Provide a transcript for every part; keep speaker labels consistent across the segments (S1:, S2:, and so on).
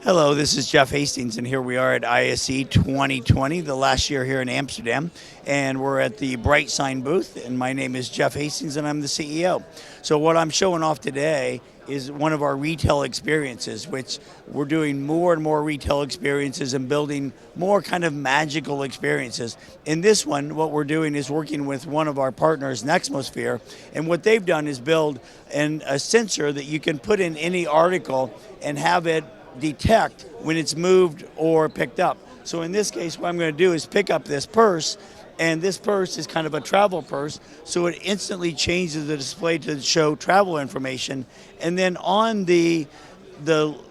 S1: Hello, this is Jeff Hastings, and here we are at ISE 2020, the last year here in Amsterdam, and we're at the BrightSign booth, and my name is Jeff Hastings, and I'm the CEO. So what I'm showing off today is one of our retail experiences, which we're doing more and more retail experiences and building more kind of magical experiences. In this one, what we're doing is working with one of our partners, Nexmosphere, and what they've done is build a sensor that you can put in any article and have it detect when it's moved or picked up. So in this case, what I'm going to do is pick up this purse, and this purse is kind of a travel purse, so it instantly changes the display to show travel information, and then on the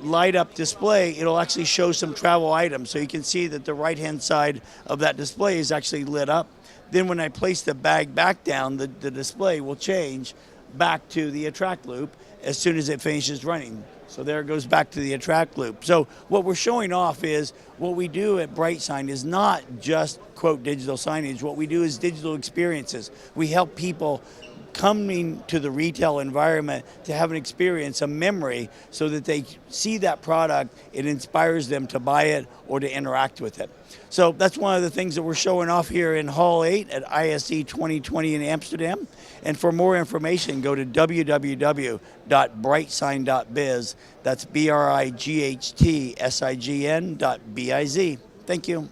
S1: light up display, it'll actually show some travel items. So you can see that the right hand side of that display is actually lit up. Then when I place the bag back down, the display will change back to the attract loop as soon as it finishes running. So there it goes back to the attract loop. So what we're showing off is what we do at BrightSign is not just, quote, digital signage. What we do is digital experiences. We help people coming to the retail environment to have an experience, a memory, so that they see that product, it inspires them to buy it or to interact with it. So that's one of the things that we're showing off here in Hall 8 at ISE 2020 in Amsterdam. And for more information, go to www.brightsign.biz. That's BrightSign.biz. Thank you.